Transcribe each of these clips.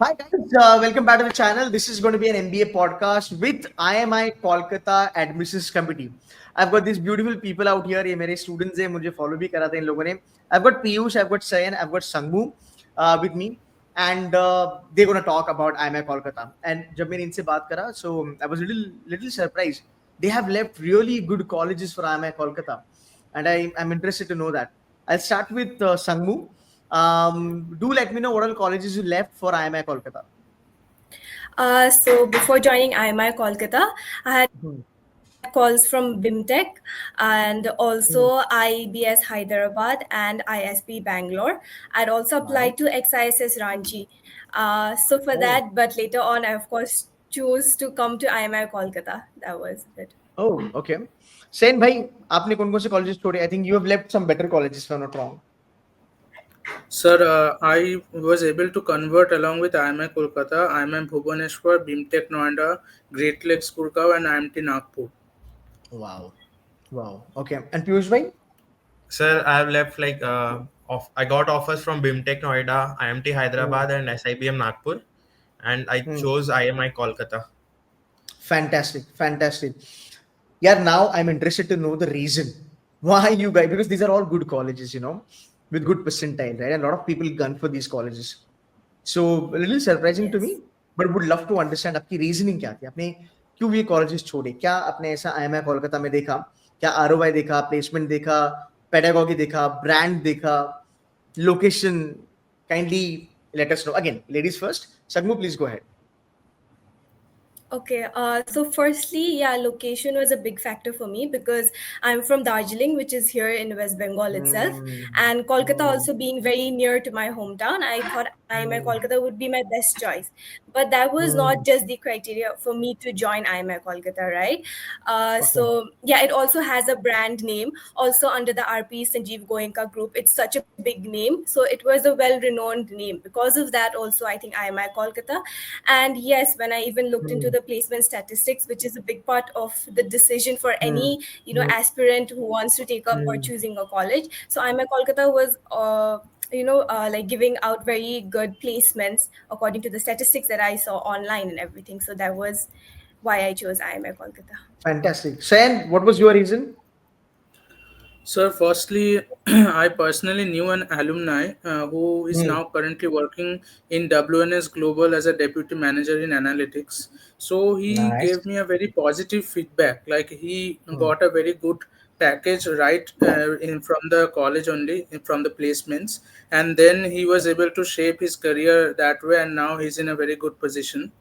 Hi guys, welcome back to the channel. This is going to be an MBA podcast with IMI Kolkata Admissions Committee. I've got these beautiful people out here. ये मेरे students हैं, मुझे follow भी करा था इन लोगों ने. I've got Piyush, I've got Sayan, I've got Sangmu with me, and they're going to talk about IMI Kolkata. And जब मैंने इनसे बात करा, so I was little surprised. They have left really good colleges for IMI Kolkata, and I'm interested to know that. I'll start with Sangmu. Do let me know what all colleges you left for IMI Kolkata. So before joining IMI Kolkata, I had Hmm. calls from BIMTech and Hmm. also IBS Hyderabad and ISP Bangalore. I'd also Wow. applied to XISS Ranchi. So for Oh. that, but later on, I of course chose to come to IMI Kolkata. That was it. Oh. Okay. Sain bhai, आपने कौन कौन से colleges छोड़े? I think you have left some better colleges, if I'm not wrong. Sir, I was able to convert along with IMI Kolkata, IMI Bhubaneswar, BIMTech Noida, Great Lakes Gurgaon, and IMT Nagpur. Wow. Wow. Okay. And Piyush bhai? Sir, I have left I got offers from BIMTech Noida, IMT Hmm. Hyderabad, and SIBM Nagpur, and I Hmm. chose IMI Kolkata. Fantastic. Fantastic. Yeah. Now I'm interested to know the reason why you guys, because these are all good colleges, with good percentile, right? A lot of people gun for these colleges. So a little surprising to Yes. me, but would love to understand आपकी reasoning क्या थी, आपने क्यों ये colleges छोड़े, क्या आपने ऐसा आईएमआई कोलकाता में देखा, क्या आरओआई देखा, प्लेसमेंट देखा, पेडागॉजी देखा, ब्रांड देखा, location? Kindly let us know. Again, ladies first. Sagmu, please go ahead. Okay, so firstly, yeah, location was a big factor for me because I'm from Darjeeling, which is here in West Bengal itself, Hmm. and Kolkata Hmm. also being very near to my hometown. I thought IIMI Hmm. Kolkata would be my best choice, but that was Hmm. not just the criteria for me to join IIMI Kolkata, right? Okay. So yeah, it also has a brand name, also under the RP Sanjeev Goenka group. It's such a big name, so it was a well-renowned name. Because of that, also I think IIMI Kolkata. And yes, when I even looked into Hmm. the placement statistics, which is a big part of the decision for Hmm. any Hmm. aspirant who wants to take up or Hmm. choosing a college, so IIMI Kolkata was like giving out very good placements according to the statistics that I saw online and everything. So that was why I chose IIMI Kolkata. Fantastic. Sayan, what was your reason? Sir, firstly, I personally knew an alumni who is Hmm. now currently working in WNS Global as a deputy manager in analytics. So he Nice. gave me a very positive feedback. Like he Hmm. got a very good package right in from the college only from the placements, and then he was able to shape his career that way, and now he's in a very good position.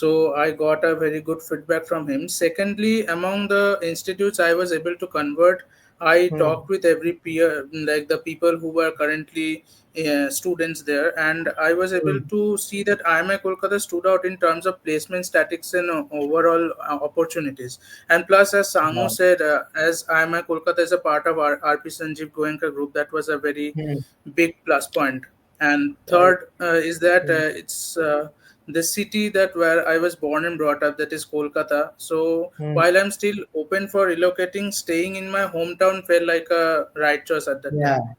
So I got a very good feedback from him. Secondly, among the institutes I was able to convert, I Hmm. talked with every peer, like the people who were currently students there, and I was able Hmm. to see that IMI Kolkata stood out in terms of placement statics and overall opportunities. And plus, as Sangu Wow. said, as IMI Kolkata is a part of our RP Sanjeev Goenka group, that was a very Hmm. big plus point. And Right. third is that Hmm. it's the city that where I was born and brought up, that is Kolkata. So Hmm. while I'm still open for relocating, staying in my hometown felt like a right choice at that Yeah. time.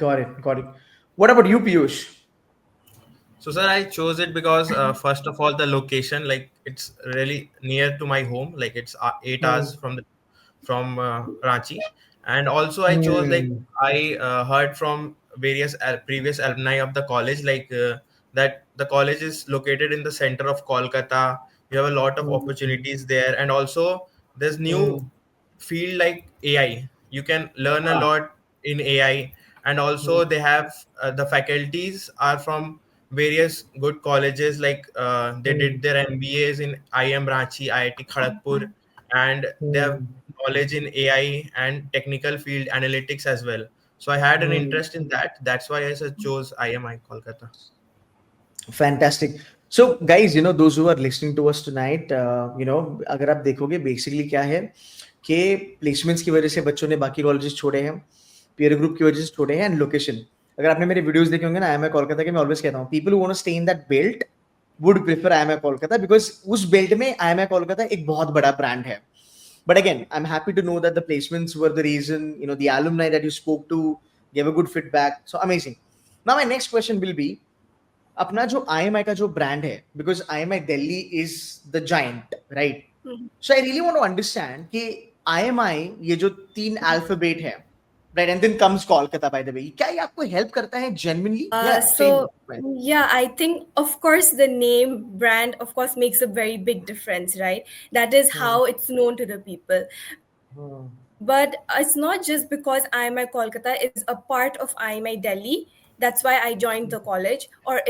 Got it. Got it. What about you, Piyush? So, sir, I chose it because first of all, the location, like it's really near to my home, like it's 8 hours Hmm. from Ranchi, and also I chose like Hmm. I heard from various previous alumni of the college, that the college is located in the center of Kolkata. You have a lot of Hmm. opportunities there, and also there's new Hmm. field like AI. You can learn a Ah. lot in AI, and Hmm. also they have the faculties are from various good colleges, they Hmm. did their MBAs in IIM Ranchi, IIT Kharagpur, and they have Hmm. knowledge in AI and technical field analytics as well. So I had an Hmm. interest in that. That's why chose IMI Kolkata. Fantastic. So, guys, those who are listening to us tonight, अगर आप देखोगे basically क्या है कि placements की वजह से बच्चों ने बाकी कॉलेजेस छोड़े हैं, पीयर ग्रुप की वजह से छोड़े हैं, एंड लोकेशन. अगर आपने मेरे वीडियोस देखे होंगे ना आईएमआई कोलकाता के, मैं ऑलवेज कहता हूँ people who want to stay in that belt would prefer IMI Kolkata, because उस बेल्ट में आईएमआई कोलकाता एक बहुत बड़ा ब्रांड है. But again, I'm happy to know that the placements were the reason, the alumni that you spoke to gave a good feedback. So amazing. Now, my next question will be, अपना जो IMI का जो brand है, because IMI Delhi is the giant, right? So I really want to understand कि IMI ये जो 3 alphabet है, right? And then comes Kolkata, by the way. क्या ये आपको help करता है genuinely? Yeah, same. So yeah, I think of course the name brand of course makes a very big difference, right? That is how it's known to the people. But it's not just because IMI Kolkata is a part of IMI Delhi. That's why I joined the college, or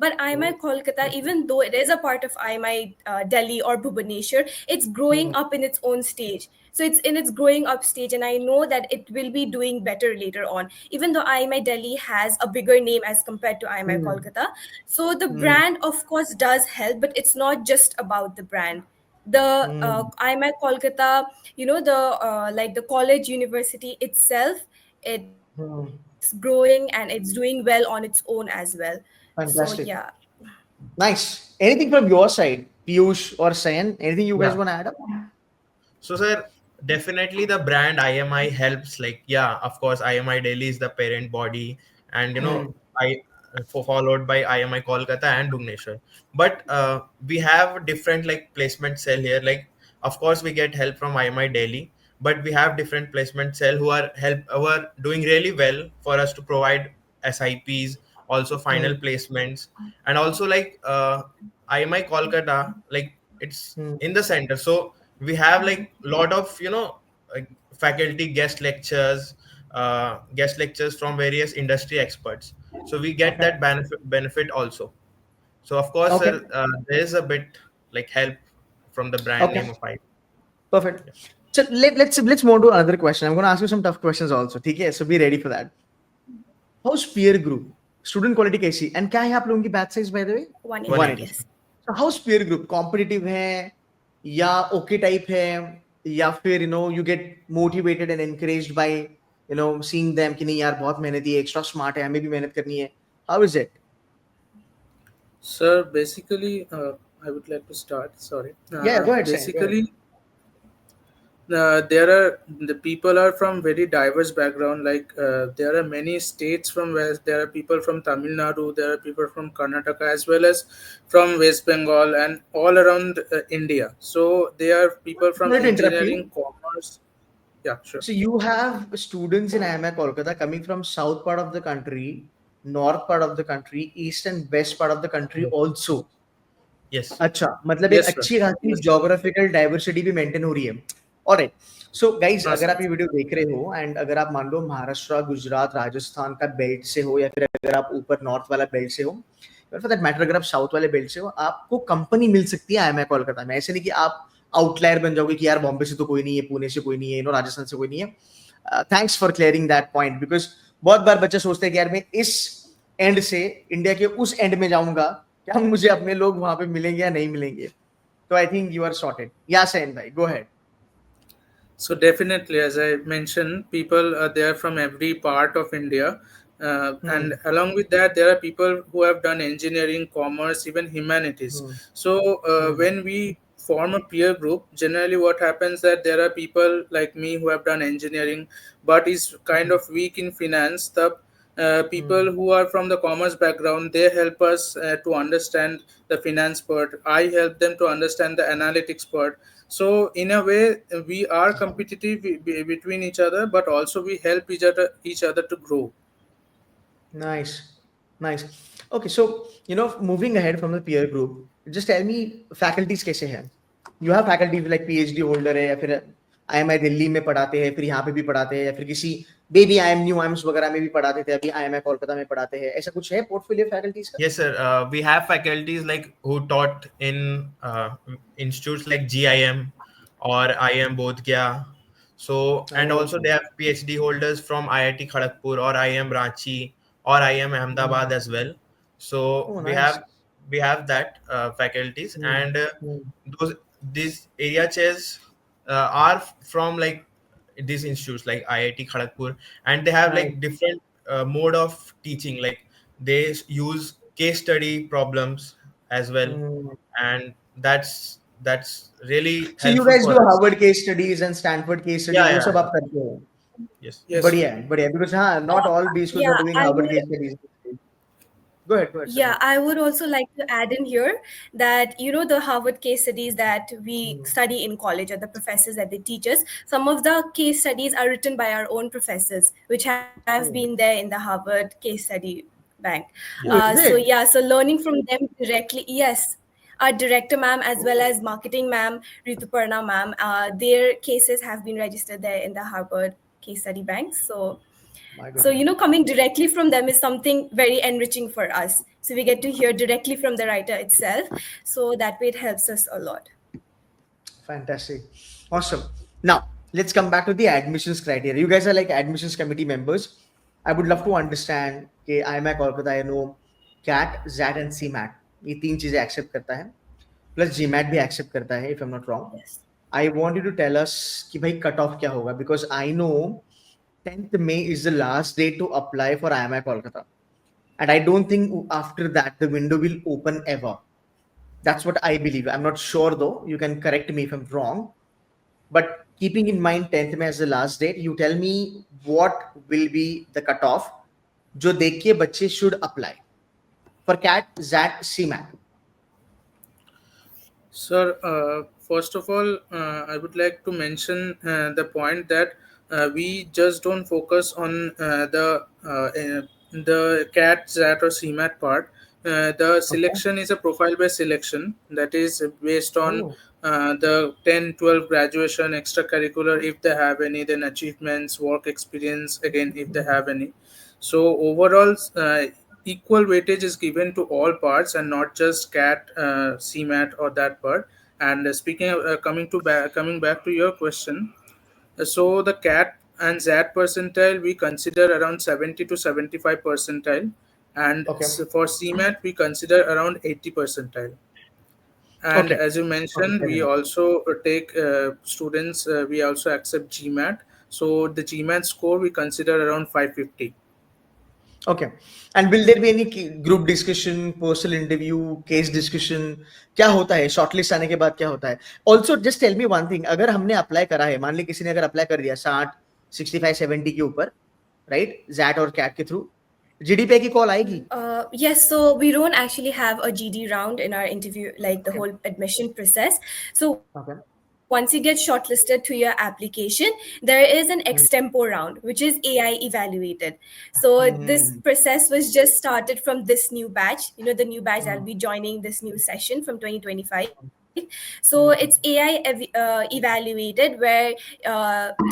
but IMI Kolkata, even though it is a part of IMI Delhi or Bhubaneswar, it's growing up in its own stage. So it's in its growing up stage, and I know that it will be doing better later on. Even though IMI Delhi has a bigger name as compared to IMI Kolkata, so the brand of course does help, but it's not just about the brand. The IMI Kolkata, the like the college university itself, it's growing and it's doing well on its own as well. So yeah. Fantastic. Nice. Anything from your side, Piyush or Sayan? Anything you guys Yeah. want to add up? So, sir, definitely the brand IMI helps. Like, yeah, of course, IMI Delhi is the parent body, and I followed by IMI Kolkata and Bhubaneswar. But we have different like placement cell here. Like, of course, we get help from IMI Delhi, but we have different placement cell who are doing really well for us to provide SIPs, also final placements, and also like IMI Kolkata, like it's in the center. So we have like lot of like faculty guest lectures from various industry experts, so we get Okay. that benefit also. So of course, Okay. sir, there is a bit like help from the brand Okay. name of I. Perfect. So let's move to another question. I'm going to ask you some tough questions also. Okay, so be ready for that. How's peer group? Student quality कैसी? And क्या है आप लोगों की batch size by the way? 180, 180. 180. yes. So how's peer group? Competitive है या okay type है या फिर you get motivated and encouraged by seeing them कि नहीं यार बहुत मेहनती है, extra smart है, हमें भी मेहनत करनी है. How is it? Sir, basically, I would like to start. Sorry. Yeah, go ahead, Sayan. Go ahead. Basically, there are the people are from very diverse background. Like there are many states from west. There are people from Tamil Nadu. There are people from Karnataka as well as from West Bengal and all around India. So they are people from Sorry to interrupt engineering, you. commerce. Yeah, sure. So you have students in IMI Kolkata coming from south part of the country, north part of the country, east and west part of the country also. Yes. अच्छा, मतलब एक Yes, sir. अच्छी खासी Yes, sir. Geographical diversity भी maintain हो रही है. Alright. So guys, हाँ, अगर sir. आप ये वीडियो देख रहे हो एंड अगर आप मान लो महाराष्ट्र, गुजरात, राजस्थान का बेल्ट से हो या फिर अगर आप ऊपर नॉर्थ वाला बेल्ट से हो, फॉर दैट मैटर अगर आप साउथ वाले बेल्ट से हो, आपको कंपनी मिल सकती है आईएमआई कोलकाता में. ऐसे नहीं कि आप आउटलायर बन जाओगे कि यार बॉम्बे से तो कोई नहीं है, पुणे से कोई नहीं है, राजस्थान से कोई नहीं है. Thanks for clearing that point, because बहुत बार बच्चे सोचते हैं कि यार मैं इस एंड से इंडिया के उस एंड में जाऊंगा, क्या मुझे अपने लोग वहां पे मिलेंगे या नहीं मिलेंगे. So I think you are sorted. Yeah, Sain bhai, go ahead. So definitely, as I mentioned, people are there from every part of India, and along with that, there are people who have done engineering, commerce, even humanities. So when we form a peer group, generally what happens that there are people like me who have done engineering, but is kind of weak in finance. The people who are from the commerce background, they help us to understand the finance part. I help them to understand the analytics part. So in a way, we are competitive between each other, but also we help each other to grow. Nice, nice. Okay, so moving ahead from the peer group, just tell me faculties कैसे हैं. You have faculties like PhD holder है या फिर IMI Delhi में पढ़ाते हैं, फिर यहाँ पे भी पढ़ाते हैं, या फिर किसी बेबी IIM आइम्स वगैरह में भी पढ़ाते थे, अभी IMI कोलकाता में पढ़ाते हैं. ऐसा कुछ है पोर्टफोलियो फैकल्टीज का? Yes, sir. We have faculties like who taught in institutes like GIM or IIM Bodhgaya. So, and also they have PhD holders from IIT Kharagpur or IIM Ranchi or IIM Ahmedabad as well. So Oh, nice. we have that faculties, and those these area chairs are from like these institutes like IIT Kharagpur, and they have Nice. like different mode of teaching. Like they use case study problems as well, and that's really So you helpful guys for do us. Harvard case studies and Stanford case studies, Yeah, वो yeah, सब आप करते हो? yes. Yes, sir. बढ़िया है, बढ़िया. Because हाँ, not all B schools are Yeah, doing I Harvard would case studies. Go ahead, Yeah, Sunny. I would also like to add in here that the Harvard case studies that we Hmm. study in college, or the professors that they teach us, some of the case studies are written by our own professors, which have been there Oh, in the Harvard case study bank. oh, is So it? yeah, so learning from them directly, yes. Our director ma'am, as well as Oh, marketing ma'am, Rituparna ma'am, their cases have been registered there in the Harvard case study bank. my So, goodness. coming directly from them is something very enriching for us. So, we get to hear directly from the writer itself. So, that way it helps us a lot. Fantastic. Awesome. Now, let's come back to the admissions criteria. You guys are like admissions committee members. I would love to understand कि IIMI Kolkata, I know CAT, ZAT and CMAT ये तीन चीजें accept करता है plus GMAT भी accept करता है if I'm not wrong. Yes. I want you to tell us कि भाई cut off क्या होगा because I know 10th May is the last day to apply for IIMI Kolkata. And I don't think after that the window will open ever. That's what I believe. I'm not sure though. You can correct me if I'm wrong. But keeping in mind 10th May as the last date, you tell me what will be the cutoff जो देख के बच्चे should apply for CAT, ZAT, CMAT. Sir, first of all, I would like to mention the point that we just don't focus on the CAT, ZAT, or CMAT part. The Okay. selection is a profile-based selection that is based on Oh. the 10, 12 graduation, extracurricular if they have any, then achievements, work experience again if they have any. So overall, equal weightage is given to all parts and not just CAT, CMAT, or that part. And speaking of, coming back to your question, so the CAT and ZAT percentile we consider around 70 to 75 percentile, and Okay. for CMAT we consider around 80 percentile. And Okay. as you Okay. mentioned, Fair we enough. also take students. We also accept GMAT. So the GMAT score we consider around 550. Okay. And will there be any group discussion, personal interview, case discussion? क्या होता है shortlist आने के बाद क्या होता है also just tell me one thing अगर हमने अप्लाई करा है मान ली किसी ने अगर अप्लाई कर दिया 60, 65, 70 के ऊपर राइट जैट और कैट के थ्रू जीडीपी की कॉल आएगी Yes, so we don't actually have a GD round in our interview, like the okay whole admission process. So once you okay get shortlisted to your application, there is an extempo round, which is AI evaluated. So this process was just started from this new batch, the new batch that will be joining this new session from 2025. So it's AI evaluated, where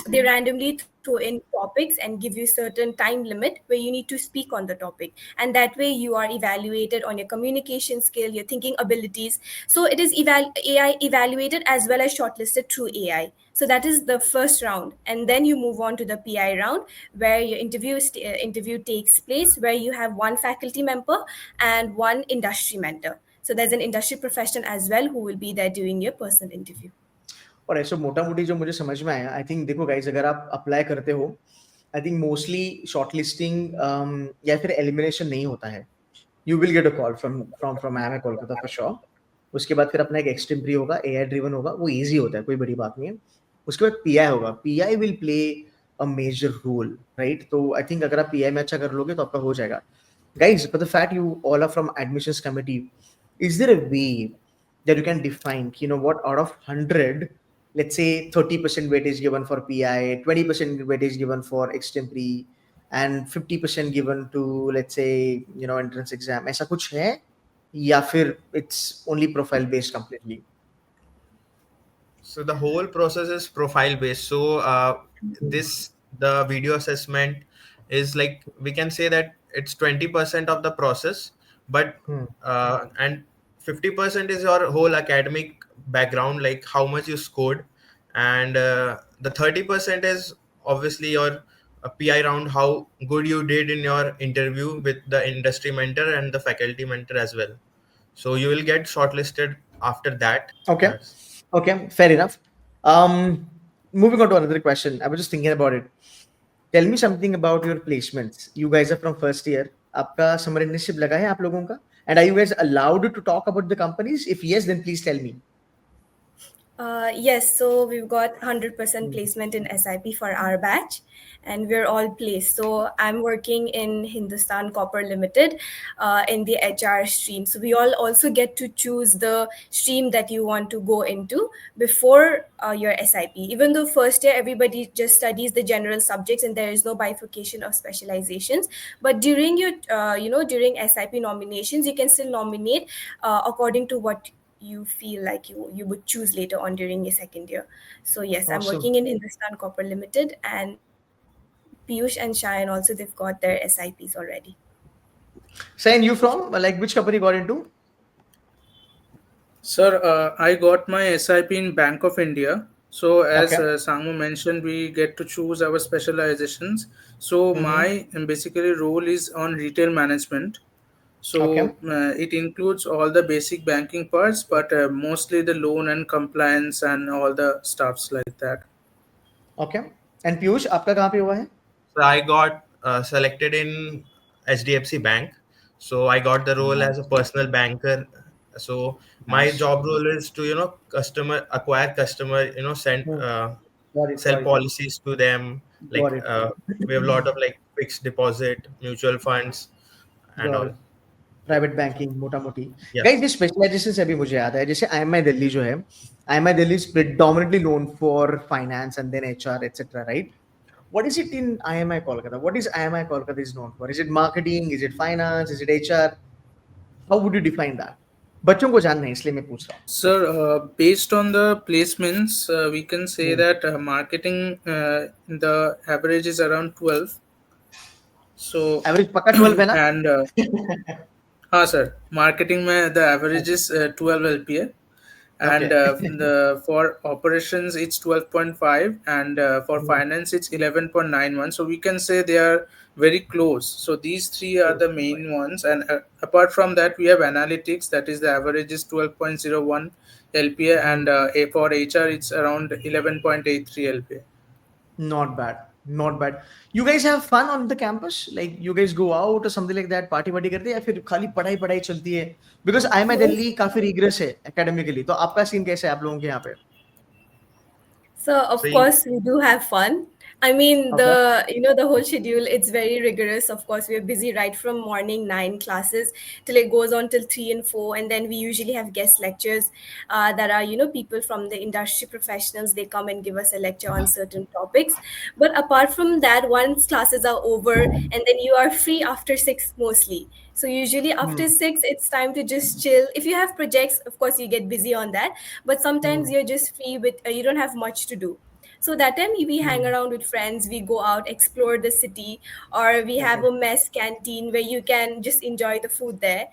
they randomly throw in topics and give you certain time limit where you need to speak on the topic, and that way you are evaluated on your communication skill, your thinking abilities. So it is AI evaluated as well as shortlisted through AI. So that is the first round, and then you move on to the PI round, where your interview takes place, where you have one faculty member and one industry mentor. So there's an industry professional as well who will be there doing your personal interview. और ऐसे मोटा मोटी जो मुझे समझ में आया I think देखो गाइज अगर आप अप्लाई करते हो आई थिंक मोस्टली शॉर्टलिस्टिंग या फिर एलिमिनेशन नहीं होता है you will get a call from IIMI Kolkata for sure उसके बाद फिर अपना एक एक्सटेम्परी होगा AI ड्रिवन होगा वो ईजी होता है कोई बड़ी बात नहीं है उसके बाद PI होगा PI will play a major role right तो आई थिंक अगर आप PI में अच्छा कर लोगे तो आपका हो जाएगा guys for the fact you all are from admissions committee is there a way that you can define what out of 100 let's say 30% weightage given for PI 20% weightage given for extempore and 50% given to let's say entrance exam ऐसा कुछ है या फिर it's only profile based completely So the whole process is profile based. So this the video assessment is like we can say that it's 20% of the process, but hmm. and 50% is your whole academic background, like how much you scored, and the 30% is obviously your PI round, how good you did in your interview with the industry mentor and the faculty mentor as well. So you will get shortlisted after that. Okay. That's Okay, fair enough. Moving on to another question. I was just thinking about it. Tell me something about your placements. You guys are from first year. आपका summer internship लगा है आप लोगों का? And are you guys allowed to talk about the companies? If yes, then please tell me. Yes, so we've got 100% placement in SIP for our batch, and we're all placed. So I'm working in Hindustan Copper Limited in the HR stream. So we all also get to choose the stream that you want to go into before your SIP. Even though first year everybody just studies the general subjects and there is no bifurcation of specializations, but during your during SIP nominations, you can still nominate according to what you feel like you would choose later on during your second year. So yes, I'm Awesome. working in Hindustan Copper Limited, and Piyush and Shayan also, they've got their SIPs already. Sayan, you from like which company you got into? Sir, I got my SIP in Bank of India. So, as Okay. Sangu mentioned, we get to choose our specializations. So, Mm-hmm. my basically role is on retail management. Okay. So, it includes all the basic banking parts, but mostly the loan and compliance and all the stuffs like that. Okay. And Piyush, आपका कहाँ पे हुआ है? So I got selected in HDFC Bank. So I got the role as a personal banker. So my Nice. job role is to customer acquire customer, send Hmm. Got it. sell Got it. policies to them. Got Like it. we have a lot of like fixed deposit, mutual funds, and Got all. it. Private banking मोटा मोटी Yeah. Guys this specialisation से अभी मुझे याद है जैसे IMEI Delhi जो है IMI Delhi is predominantly known for finance and then HR etcetera right what is it in IMI Kolkata? What is IMI Kolkata is known for? Is it marketing? Is it finance? Is it HR? How would you define that? बच्चों को जानना है इसलिए मैं पूछ रहा Sir, based on the placements, we can say हूँ that marketing, the average is around 12. So, average पक्का 12 है ना and हाँ sir, marketing में the average is 12 LPA, okay and the for operations it's 12.5, and for finance it's 11.91. So we can say they are very close. So these three are the main ones, and apart from that we have analytics, that is the average is 12.01 LPA, and for HR it's around 11.83 LPA. Not bad. Not bad. You guys have fun on the campus? Like you guys go out or something like that, party वार्टी करते हैं या फिर खाली पढ़ाई पढ़ाई चलती है? Because IMI Yes. दिल्ली काफी rigorous है academically. तो आपका सीन कैसे है आप लोगों के यहाँ पे? So So of course we do have fun. I mean Okay. the whole schedule, it's very rigorous. Of course we're busy right from morning 9 classes till it goes on till 3 and 4, and then we usually have guest lectures that are people from the industry professionals. They come and give us a lecture on certain topics. But apart from that, once classes are over, and then you are free after 6 mostly. So usually after Hmm. 6, it's time to just chill. If you have projects, of course you get busy on that, but sometimes Hmm. you're just free with you don't have much to do. So that time we hang Hmm. around with friends, we go out, explore the city, or we have Okay. a mess canteen where you can just enjoy the food there.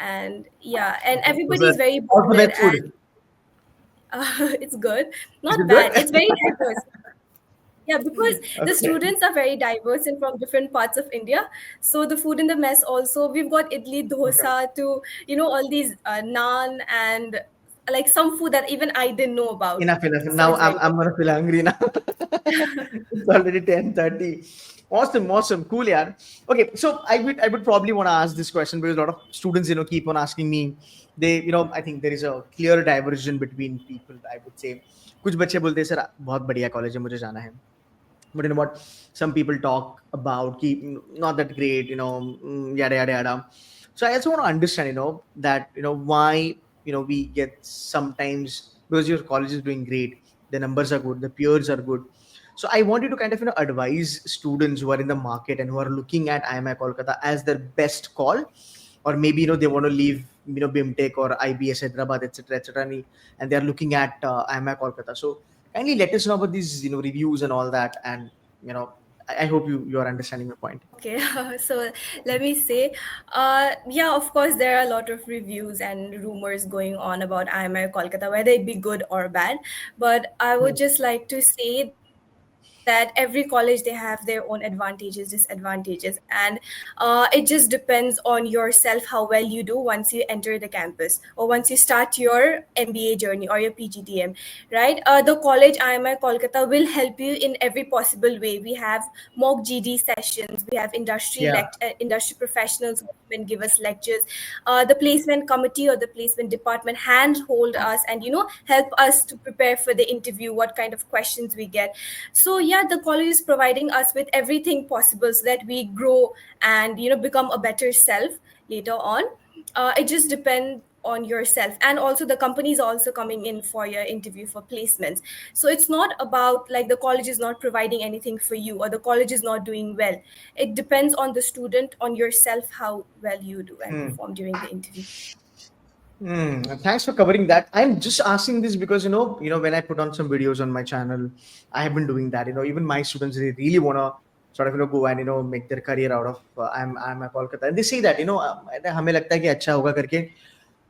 And yeah, and Okay. so everybody sir, is very How's the bonded, veg food? and it's good, Is not it good? bad, it's very diverse. Yeah, because the Okay. students are very diverse and from different parts of India. So the food in the mess also, we've got idli, Okay. dosa, to all these naan, and like some food that even I didn't know about. Enough, enough. So Now it's I'm very I'm gonna feel hungry now. It's already 10:30. Awesome, awesome, cool, yeah. Okay, so I would probably want to ask this question because a lot of students, keep on asking me. I think there is a clear diversion between people. I would say, कुछ बच्चे बोलते हैं sir बहुत बढ़िया college है मुझे जाना है. But you know what? Some people talk about keep not that great, yada yada yada. So I also want to understand, that why we get sometimes because your college is doing great, the numbers are good, the peers are good. So I want you to kind of advise students who are in the market and who are looking at IMI Kolkata as their best call, or maybe they want to leave BIMTech or IBS Hyderabad, etc., etc., and they are looking at IMI Kolkata. So kindly let us know about these reviews and all that, and you know I hope you are understanding my point. okay. So let me say, yeah, of course there are a lot of reviews and rumors going on about IMI Kolkata, whether it be good or bad. But I would Hmm. just like to say that every college, they have their own advantages, disadvantages, and it just depends on yourself how well you do once you enter the campus or once you start your MBA journey or your PGDM, right? The college IMI Kolkata will help you in every possible way. We have mock GD sessions, we have Yeah. industry professionals who can give us lectures. The placement committee or the placement department handhold us and help us to prepare for the interview, what kind of questions we get. So yeah, the college is providing us with everything possible so that we grow and become a better self later on. It just depends on yourself, and also the company is also coming in for your interview for placements. So it's not about like the college is not providing anything for you or the college is not doing well. It depends on the student, on yourself, how well you do and Hmm. perform during the interview. Thanks for covering that. I'm just asking this because when I put on some videos on my channel, I have been doing that. Even my students, they really wanna sort of go and make their career out of I'm a Kolkata, and they say that हमें लगता है कि अच्छा होगा करके.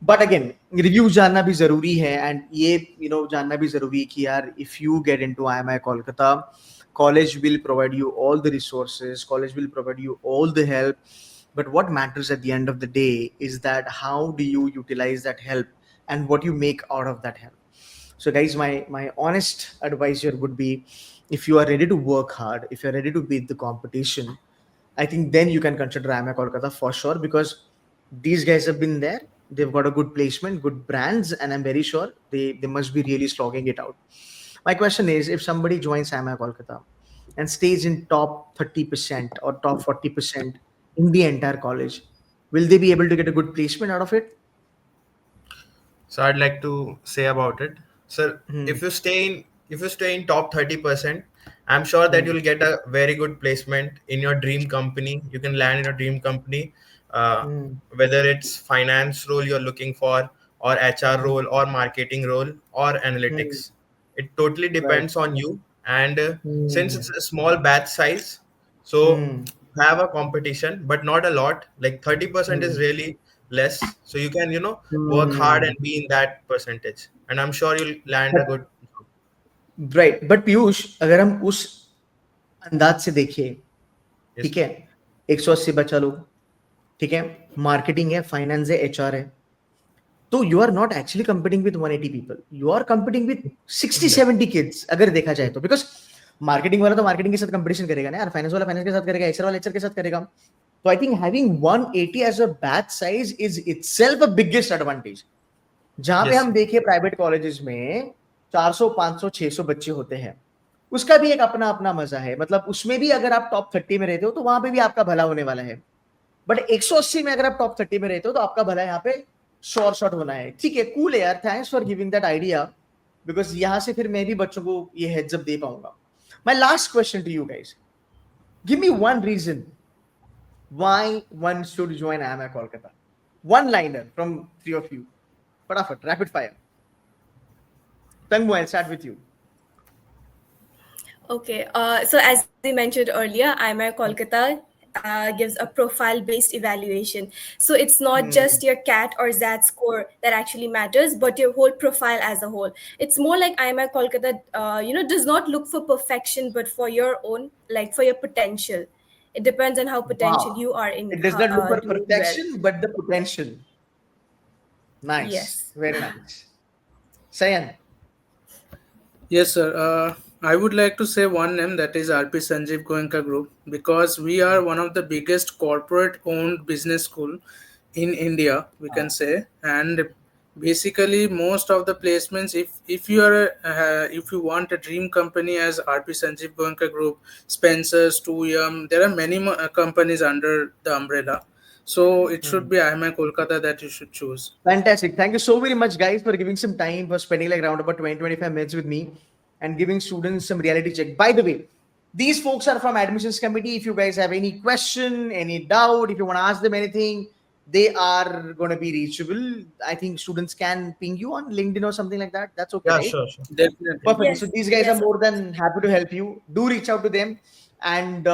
But again, reviews जानना भी जरूरी है, एंड ये जानना भी जरूरी है कि यार if you get into IMI Kolkata, college will provide you all the resources, college will provide you all the help, but what matters at the end of the day is that how do you utilize that help and what you make out of that help. So guys, my honest advice here would be, if you are ready to work hard, if you're ready to beat the competition, I think then you can consider IMI Kolkata for sure, because these guys have been there. They've got a good placement, good brands, and I'm very sure they must be really slogging it out. My question is, if somebody joins IMI Kolkata and stays in top 30% or top 40% in the entire college, will they be able to get a good placement out of it? So I'd like to say about it. So Hmm. if you stay in top 30%, I'm sure that Hmm. you'll get a very good placement in your dream company. You can land in a dream company, uh, Hmm. whether it's finance role you're looking for, or HR Hmm. role, or marketing role, or Hmm. analytics. It totally Right. depends on you. And since Hmm. it's a small batch size, so Hmm. have a competition, but not a lot. Like 30% is Hmm. really less, so you can work hard Hmm. and be in that percentage, and I'm sure you'll land a But good job. Right, but Piyush, अगर हम उस अंदाज से देखें, Yes, ठीक है, 180 बचा लो, ठीक है, मार्केटिंग है, फाइनेंस है, एचआर है, तो you are not actually competing with 180 people, you are competing with 60 exactly. 70 kids, अगर देखा जाए तो. बिकॉज मार्केटिंग वाला तो मार्केटिंग के साथ कंपटीशन करेगा ना यार, फाइनेंस वाला फाइनेंस के साथ करेगा, एचआर वाला एचआर के साथ करेगा. तो I think having 180 as a batch size is itself a biggest advantage. जहां पे Yes, हम देखिए प्राइवेट कॉलेजेस में 400 500 600 बच्चे होते हैं, उसका भी एक अपना अपना मजा है. मतलब उसमें भी अगर आप टॉप 30 में रहते हो तो वहां पे भी आपका भला होने वाला है. बट 180 में अगर आप टॉप 30 में रहते हो तो आपका भला यहाँ पे शॉर्ट शॉर्ट होना है. ठीक है, कूल है यार, thanks for giving that idea, because यहां से फिर मैं भी बच्चों को ये हेड्स अप दे पाऊंगा. My last question to you guys, give me one reason why one should join IIMI Kolkata. One liner from three of you. Fatafat, rapid fire. Tangmo, I'll start with you. Okay, so as we mentioned earlier, IMI Kolkata gives a profile-based evaluation. So it's not Hmm. just your CAT or ZAT score that actually matters, but your whole profile as a whole. It's more like IMI Kolkata, does not look for perfection, but for your own, like for your potential. It depends on how potential Wow. you are in It does not look for doing well. perfection, but the potential. Nice. Yes. Very nice. Sayan. Yes, sir. I would like to say one name, that is RP Sanjeev Goenka Group, because we are one of the biggest corporate-owned business school in India, we can say. And basically, most of the placements, if you are if you want a dream company as RP Sanjeev Goenka Group, Spencer's, 2M, there are many companies under the umbrella. So it should Hmm. be IMI Kolkata that you should choose. Fantastic. Thank you so very much, guys, for giving some time, for spending like around about 20 25 minutes with me and giving students some reality check. By the way, these folks are from admissions committee. If you guys have any question, any doubt, if you want to ask them anything, they are going to be reachable. I think students can ping you on LinkedIn or something like that. That's okay, yeah, right? sure, sure. Definitely. Perfect. So Yes. these guys are Yes, of more course. than happy to help you. Do reach out to them. And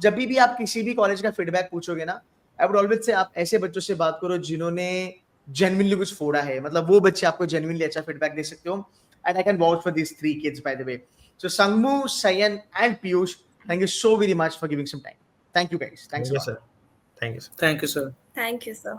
जब भी आप किसी भी college का feedback पूछोगे ना, I would always say आप ऐसे बच्चों से बात करो जिन्होंने जेन्युइनली कुछ फोड़ा है. मतलब वो बच्चे आपको जेन्युइनली अच्छा फीडबैक दे सकते हो. And I can vouch for these three kids by the way. So Sangmu, Sayan, and Piyush, thank you so very much for giving some time. Thank you guys. Thanks Thank a you, lot. sir. Thank you, sir. Thank you, sir. Thank you, sir.